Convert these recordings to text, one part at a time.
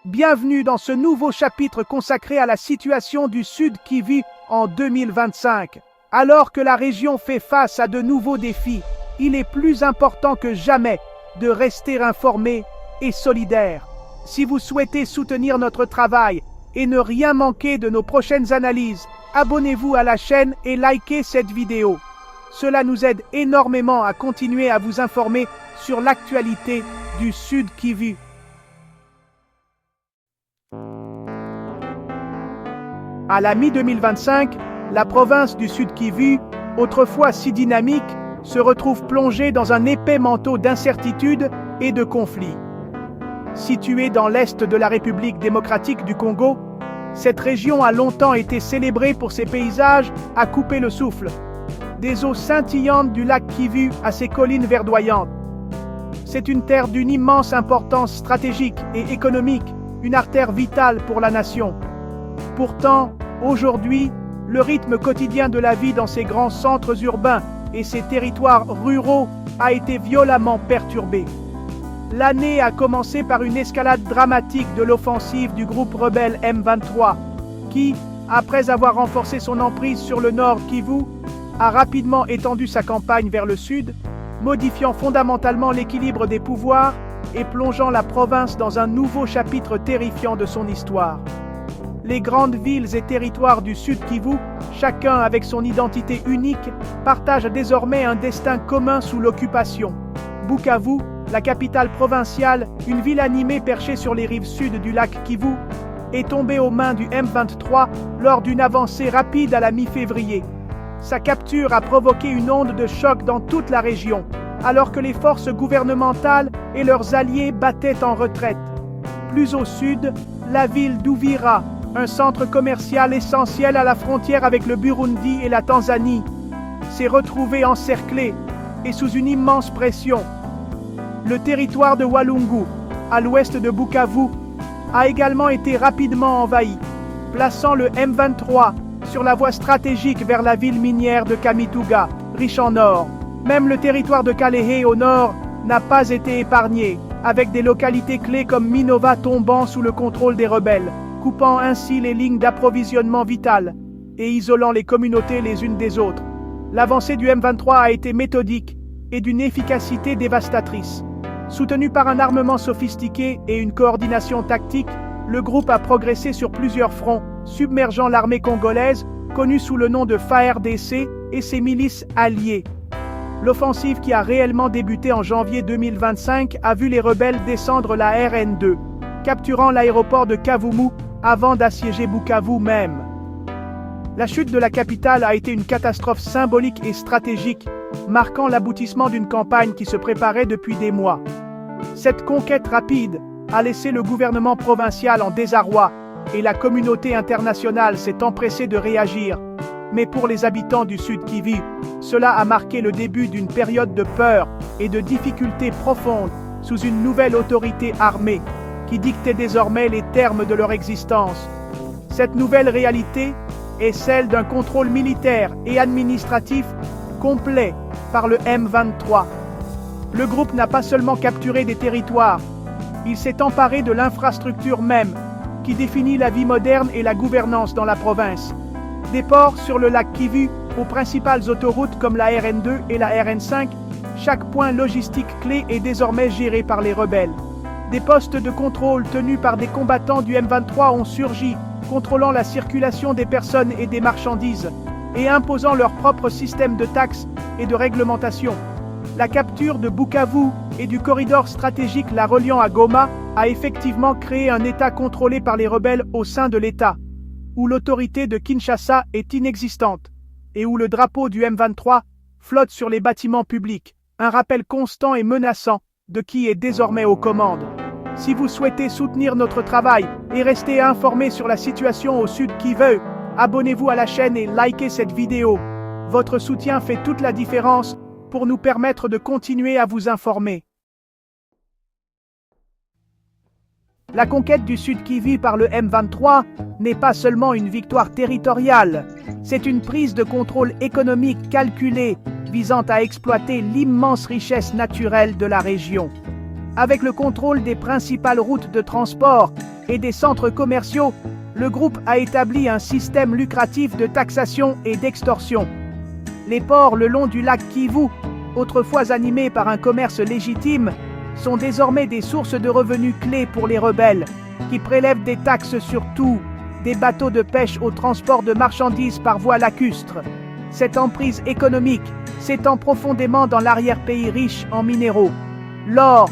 Bienvenue dans ce nouveau chapitre consacré à la situation du Sud Kivu en 2025. Alors que la région fait face à de nouveaux défis, il est plus important que jamais de rester informé et solidaire. Si vous souhaitez soutenir notre travail et ne rien manquer de nos prochaines analyses, abonnez-vous à la chaîne et likez cette vidéo. Cela nous aide énormément à continuer à vous informer sur l'actualité du Sud Kivu. À la mi-2025, la province du Sud Kivu, autrefois si dynamique, se retrouve plongée dans un épais manteau d'incertitude et de conflits. Située dans l'est de la République démocratique du Congo, cette région a longtemps été célébrée pour ses paysages à couper le souffle. Des eaux scintillantes du lac Kivu à ses collines verdoyantes. C'est une terre d'une immense importance stratégique et économique, une artère vitale pour la nation. Pourtant, aujourd'hui, le rythme quotidien de la vie dans ces grands centres urbains et ces territoires ruraux a été violemment perturbé. L'année a commencé par une escalade dramatique de l'offensive du groupe rebelle M23, qui, après avoir renforcé son emprise sur le nord Kivu, a rapidement étendu sa campagne vers le sud, modifiant fondamentalement l'équilibre des pouvoirs et plongeant la province dans un nouveau chapitre terrifiant de son histoire. Les grandes villes et territoires du Sud Kivu, chacun avec son identité unique, partagent désormais un destin commun sous l'occupation. Bukavu, la capitale provinciale, une ville animée perchée sur les rives sud du lac Kivu, est tombée aux mains du M23 lors d'une avancée rapide à la mi-février. Sa capture a provoqué une onde de choc dans toute la région, alors que les forces gouvernementales et leurs alliés battaient en retraite. Plus au sud, la ville d'Uvira, un centre commercial essentiel à la frontière avec le Burundi et la Tanzanie, s'est retrouvée encerclée et sous une immense pression. Le territoire de Walungu, à l'ouest de Bukavu, a également été rapidement envahi, plaçant le M23 sur la voie stratégique vers la ville minière de Kamituga, riche en or. Même le territoire de Kalehe au nord n'a pas été épargné, avec des localités clés comme Minova tombant sous le contrôle des rebelles, coupant ainsi les lignes d'approvisionnement vitales et isolant les communautés les unes des autres. L'avancée du M23 a été méthodique et d'une efficacité dévastatrice. Soutenu par un armement sophistiqué et une coordination tactique, le groupe a progressé sur plusieurs fronts, submergeant l'armée congolaise, connue sous le nom de FARDC, et ses milices alliées. L'offensive qui a réellement débuté en janvier 2025 a vu les rebelles descendre la RN2, capturant l'aéroport de Kavumu avant d'assiéger Bukavu même. La chute de la capitale a été une catastrophe symbolique et stratégique, marquant l'aboutissement d'une campagne qui se préparait depuis des mois. Cette conquête rapide a laissé le gouvernement provincial en désarroi et la communauté internationale s'est empressée de réagir. Mais pour les habitants du Sud Kivu, cela a marqué le début d'une période de peur et de difficultés profondes sous une nouvelle autorité armée qui dictait désormais les termes de leur existence. Cette nouvelle réalité est celle d'un contrôle militaire et administratif complet par le M23. Le groupe n'a pas seulement capturé des territoires, il s'est emparé de l'infrastructure même qui définit la vie moderne et la gouvernance dans la province. Des ports sur le lac Kivu aux principales autoroutes comme la RN2 et la RN5, chaque point logistique clé est désormais géré par les rebelles. Des postes de contrôle tenus par des combattants du M23 ont surgi, contrôlant la circulation des personnes et des marchandises, et imposant leur propre système de taxes et de réglementation. La capture de Bukavu et du corridor stratégique la reliant à Goma a effectivement créé un État contrôlé par les rebelles au sein de l'État, où l'autorité de Kinshasa est inexistante, et où le drapeau du M23 flotte sur les bâtiments publics, un rappel constant et menaçant de qui est désormais aux commandes. Si vous souhaitez soutenir notre travail et rester informé sur la situation au Sud Kivu, abonnez-vous à la chaîne et likez cette vidéo. Votre soutien fait toute la différence pour nous permettre de continuer à vous informer. La conquête du Sud Kivu par le M23 n'est pas seulement une victoire territoriale, c'est une prise de contrôle économique calculée visant à exploiter l'immense richesse naturelle de la région. Avec le contrôle des principales routes de transport et des centres commerciaux, le groupe a établi un système lucratif de taxation et d'extorsion. Les ports le long du lac Kivu, autrefois animés par un commerce légitime, sont désormais des sources de revenus clés pour les rebelles, qui prélèvent des taxes sur tout, des bateaux de pêche au transport de marchandises par voie lacustre. Cette emprise économique s'étend profondément dans l'arrière-pays riche en minéraux. L'or,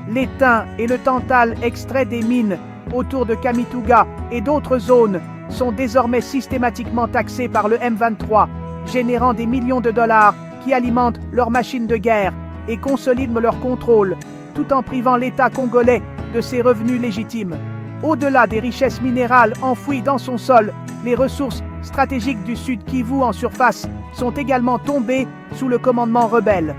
l'étain et le tantal extraits des mines autour de Kamituga et d'autres zones sont désormais systématiquement taxés par le M23, générant des millions de dollars qui alimentent leurs machines de guerre et consolident leur contrôle, tout en privant l'État congolais de ses revenus légitimes. Au-delà des richesses minérales enfouies dans son sol, les ressources stratégiques du Sud Kivu en surface sont également tombées sous le commandement rebelle.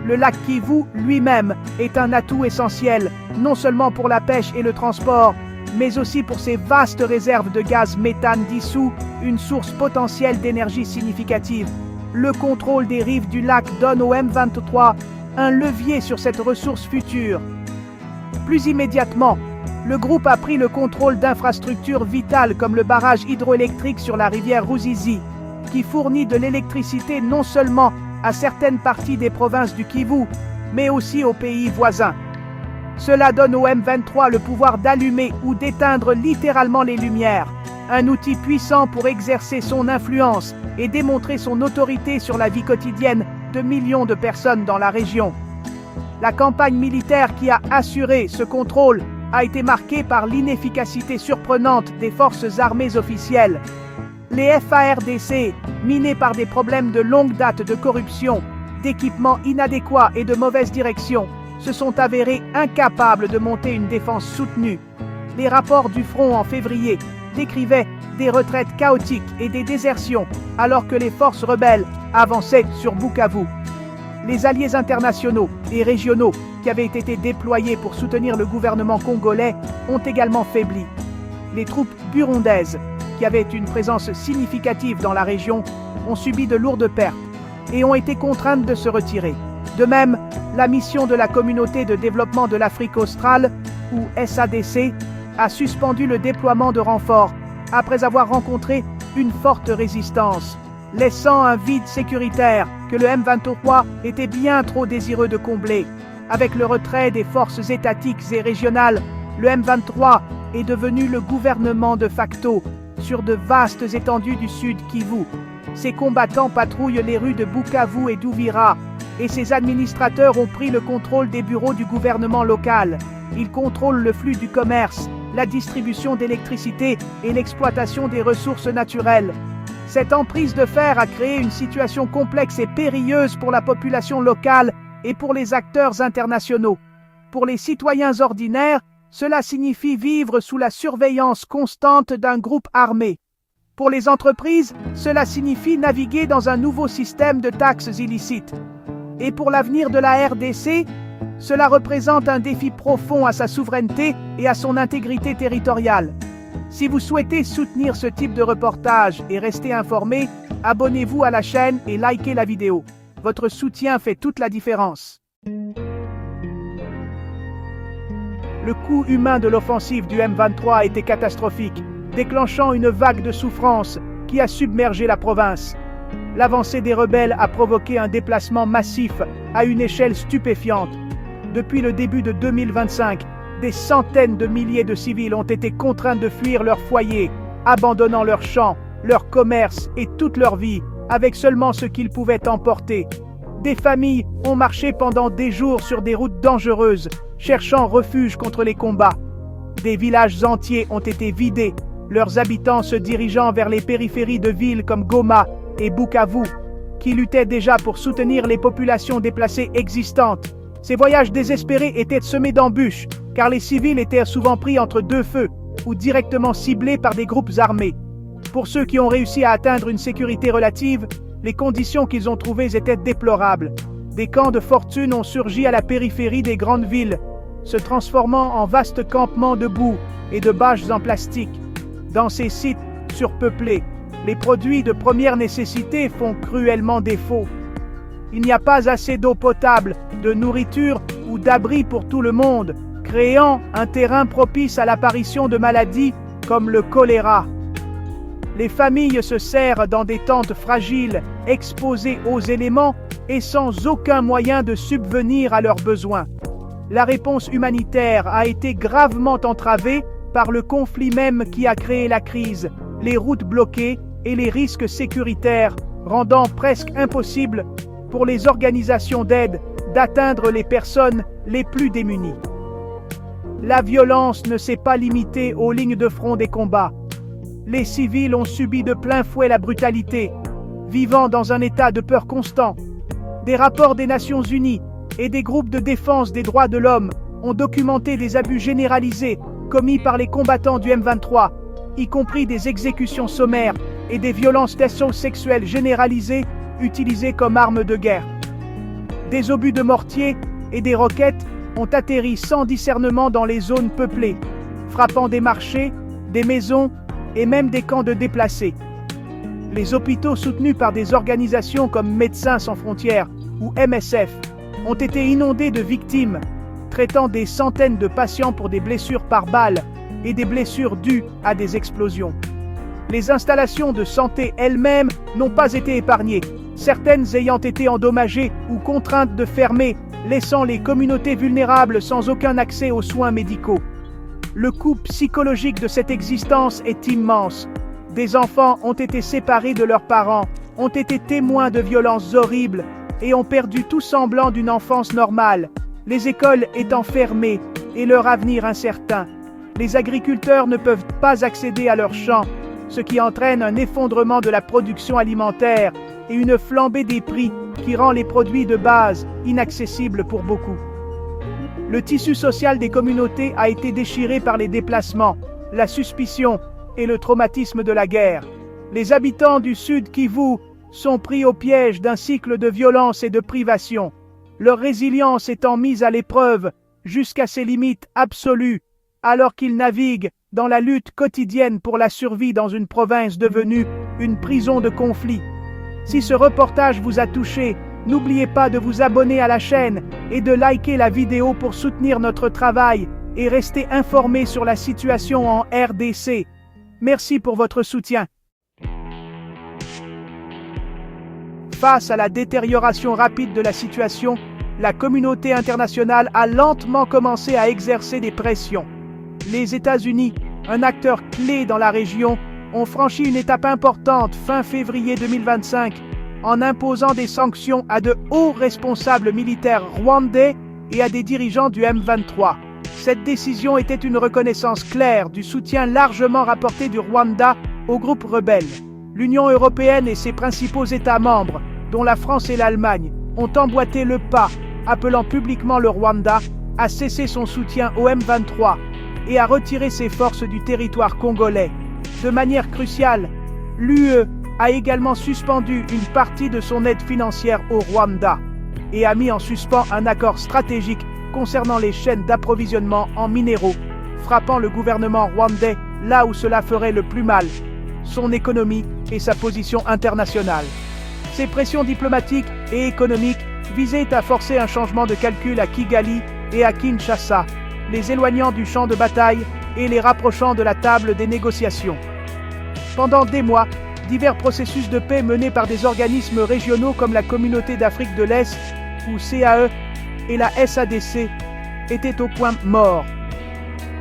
Le lac Kivu lui-même est un atout essentiel, non seulement pour la pêche et le transport, mais aussi pour ses vastes réserves de gaz méthane dissous, une source potentielle d'énergie significative. Le contrôle des rives du lac donne au M23 un levier sur cette ressource future. Plus immédiatement, le groupe a pris le contrôle d'infrastructures vitales comme le barrage hydroélectrique sur la rivière Ruzizi, qui fournit de l'électricité non seulement à certaines parties des provinces du Kivu, mais aussi aux pays voisins. Cela donne au M23 le pouvoir d'allumer ou d'éteindre littéralement les lumières, un outil puissant pour exercer son influence et démontrer son autorité sur la vie quotidienne de millions de personnes dans la région. La campagne militaire qui a assuré ce contrôle a été marquée par l'inefficacité surprenante des forces armées officielles. Les FARDC, minés par des problèmes de longue date de corruption, d'équipements inadéquats et de mauvaise direction, se sont avérés incapables de monter une défense soutenue. Les rapports du front en février décrivaient des retraites chaotiques et des désertions, alors que les forces rebelles avançaient sur Bukavu. Les alliés internationaux et régionaux qui avaient été déployés pour soutenir le gouvernement congolais ont également faibli. Les troupes burundaises, qui avaient une présence significative dans la région, ont subi de lourdes pertes et ont été contraintes de se retirer. De même, la mission de la Communauté de développement de l'Afrique australe, ou SADC, a suspendu le déploiement de renforts après avoir rencontré une forte résistance, laissant un vide sécuritaire que le M23 était bien trop désireux de combler. Avec le retrait des forces étatiques et régionales, le M23 est devenu le gouvernement de facto sur de vastes étendues du Sud Kivu. Ses combattants patrouillent les rues de Bukavu et d'Uvira, et ses administrateurs ont pris le contrôle des bureaux du gouvernement local. Ils contrôlent le flux du commerce, la distribution d'électricité et l'exploitation des ressources naturelles. Cette emprise de fer a créé une situation complexe et périlleuse pour la population locale et pour les acteurs internationaux. Pour les citoyens ordinaires, cela signifie vivre sous la surveillance constante d'un groupe armé. Pour les entreprises, cela signifie naviguer dans un nouveau système de taxes illicites. Et pour l'avenir de la RDC, cela représente un défi profond à sa souveraineté et à son intégrité territoriale. Si vous souhaitez soutenir ce type de reportage et rester informé, abonnez-vous à la chaîne et likez la vidéo. Votre soutien fait toute la différence. Le coût humain de l'offensive du M23 a été catastrophique, déclenchant une vague de souffrance qui a submergé la province. L'avancée des rebelles a provoqué un déplacement massif à une échelle stupéfiante. Depuis le début de 2025, des centaines de milliers de civils ont été contraints de fuir leur foyer, abandonnant leurs champs, leur commerce et toute leur vie, avec seulement ce qu'ils pouvaient emporter. Des familles ont marché pendant des jours sur des routes dangereuses, cherchant refuge contre les combats. Des villages entiers ont été vidés, leurs habitants se dirigeant vers les périphéries de villes comme Goma et Bukavu, qui luttaient déjà pour soutenir les populations déplacées existantes. Ces voyages désespérés étaient semés d'embûches, car les civils étaient souvent pris entre deux feux ou directement ciblés par des groupes armés. Pour ceux qui ont réussi à atteindre une sécurité relative, les conditions qu'ils ont trouvées étaient déplorables. Des camps de fortune ont surgi à la périphérie des grandes villes, se transformant en vastes campements de boue et de bâches en plastique. Dans ces sites surpeuplés, les produits de première nécessité font cruellement défaut. Il n'y a pas assez d'eau potable, de nourriture ou d'abri pour tout le monde, créant un terrain propice à l'apparition de maladies comme le choléra. Les familles se serrent dans des tentes fragiles, exposées aux éléments et sans aucun moyen de subvenir à leurs besoins. La réponse humanitaire a été gravement entravée par le conflit même qui a créé la crise, les routes bloquées et les risques sécuritaires, rendant presque impossible pour les organisations d'aide d'atteindre les personnes les plus démunies. La violence ne s'est pas limitée aux lignes de front des combats. Les civils ont subi de plein fouet la brutalité, vivant dans un état de peur constant. Des rapports des Nations Unies et des groupes de défense des droits de l'homme ont documenté des abus généralisés commis par les combattants du M23, y compris des exécutions sommaires et des violences d'assaut sexuelles généralisées utilisées comme armes de guerre. Des obus de mortier et des roquettes ont atterri sans discernement dans les zones peuplées, frappant des marchés, des maisons et même des camps de déplacés. Les hôpitaux soutenus par des organisations comme Médecins sans frontières ou MSF ont été inondés de victimes, traitant des centaines de patients pour des blessures par balles et des blessures dues à des explosions. Les installations de santé elles-mêmes n'ont pas été épargnées, certaines ayant été endommagées ou contraintes de fermer, laissant les communautés vulnérables sans aucun accès aux soins médicaux. Le coût psychologique de cette existence est immense. Des enfants ont été séparés de leurs parents, ont été témoins de violences horribles et ont perdu tout semblant d'une enfance normale, les écoles étant fermées et leur avenir incertain. Les agriculteurs ne peuvent pas accéder à leurs champs, ce qui entraîne un effondrement de la production alimentaire et une flambée des prix qui rend les produits de base inaccessibles pour beaucoup. Le tissu social des communautés a été déchiré par les déplacements, la suspicion et le traumatisme de la guerre. Les habitants du Sud Kivu sont pris au piège d'un cycle de violence et de privation, leur résilience étant mise à l'épreuve jusqu'à ses limites absolues, alors qu'ils naviguent dans la lutte quotidienne pour la survie dans une province devenue une prison de conflit. Si ce reportage vous a touché, n'oubliez pas de vous abonner à la chaîne et de liker la vidéo pour soutenir notre travail et rester informé sur la situation en RDC. Merci pour votre soutien. Face à la détérioration rapide de la situation, la communauté internationale a lentement commencé à exercer des pressions. Les États-Unis, un acteur clé dans la région, ont franchi une étape importante fin février 2025 en imposant des sanctions à de hauts responsables militaires rwandais et à des dirigeants du M23. Cette décision était une reconnaissance claire du soutien largement rapporté du Rwanda au groupe rebelle. L'Union européenne et ses principaux États membres, dont la France et l'Allemagne, ont emboîté le pas, appelant publiquement le Rwanda à cesser son soutien au M23 et à retirer ses forces du territoire congolais. De manière cruciale, l'UE a également suspendu une partie de son aide financière au Rwanda et a mis en suspens un accord stratégique concernant les chaînes d'approvisionnement en minéraux, frappant le gouvernement rwandais là où cela ferait le plus mal, son économie et sa position internationale. Ces pressions diplomatiques et économiques visaient à forcer un changement de calcul à Kigali et à Kinshasa, les éloignant du champ de bataille et les rapprochant de la table des négociations. Pendant des mois, divers processus de paix menés par des organismes régionaux comme la Communauté d'Afrique de l'Est, ou CAE, et la SADC, étaient au point mort.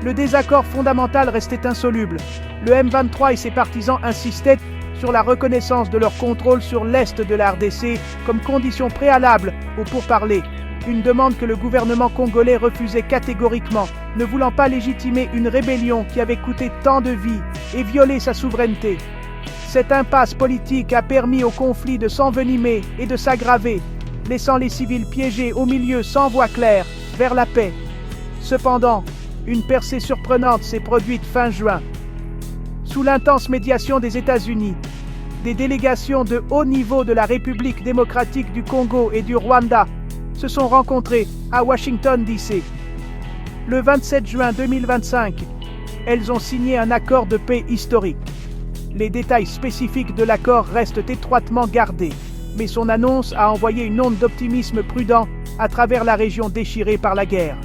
Le désaccord fondamental restait insoluble. Le M23 et ses partisans insistaient sur la reconnaissance de leur contrôle sur l'est de la RDC comme condition préalable aux pourparlers, une demande que le gouvernement congolais refusait catégoriquement, ne voulant pas légitimer une rébellion qui avait coûté tant de vies et violé sa souveraineté. Cette impasse politique a permis au conflit de s'envenimer et de s'aggraver, laissant les civils piégés au milieu sans voie claire vers la paix. Cependant, une percée surprenante s'est produite fin juin. Sous l'intense médiation des États-Unis, des délégations de haut niveau de la République démocratique du Congo et du Rwanda se sont rencontrées à Washington, D.C. Le 27 juin 2025, elles ont signé un accord de paix historique. Les détails spécifiques de l'accord restent étroitement gardés, mais son annonce a envoyé une onde d'optimisme prudent à travers la région déchirée par la guerre.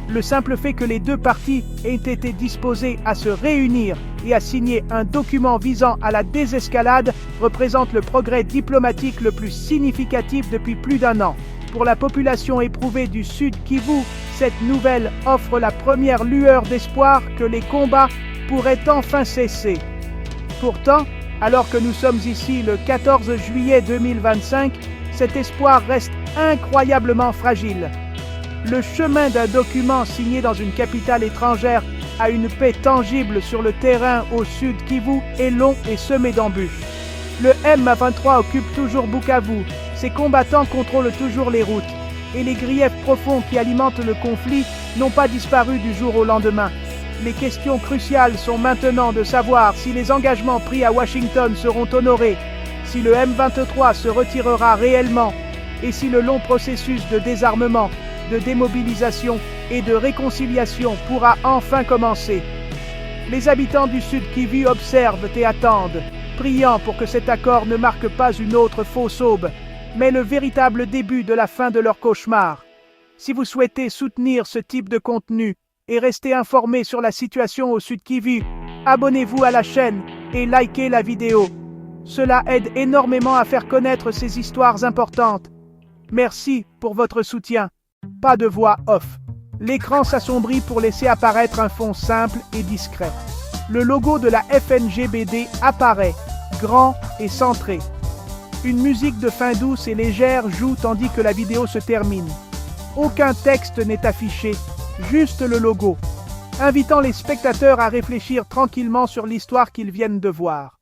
Le simple fait que les deux parties aient été disposées à se réunir et à signer un document visant à la désescalade représente le progrès diplomatique le plus significatif depuis plus d'un an. Pour la population éprouvée du Sud Kivu, cette nouvelle offre la première lueur d'espoir que les combats pourraient enfin cesser. Pourtant, alors que nous sommes ici le 14 juillet 2025, cet espoir reste incroyablement fragile. Le chemin d'un document signé dans une capitale étrangère à une paix tangible sur le terrain au Sud Kivu est long et semé d'embûches. Le M23 occupe toujours Bukavu, ses combattants contrôlent toujours les routes, et les griefs profonds qui alimentent le conflit n'ont pas disparu du jour au lendemain. Les questions cruciales sont maintenant de savoir si les engagements pris à Washington seront honorés, si le M23 se retirera réellement, et si le long processus de désarmement, de démobilisation et de réconciliation pourra enfin commencer. Les habitants du Sud Kivu observent et attendent, priant pour que cet accord ne marque pas une autre fausse aube, mais le véritable début de la fin de leur cauchemar. Si vous souhaitez soutenir ce type de contenu et rester informé sur la situation au Sud Kivu, abonnez-vous à la chaîne et likez la vidéo. Cela aide énormément à faire connaître ces histoires importantes. Merci pour votre soutien. Pas de voix off. L'écran s'assombrit pour laisser apparaître un fond simple et discret. Le logo de la FNGBD apparaît, grand et centré. Une musique de fin douce et légère joue tandis que la vidéo se termine. Aucun texte n'est affiché, juste le logo, invitant les spectateurs à réfléchir tranquillement sur l'histoire qu'ils viennent de voir.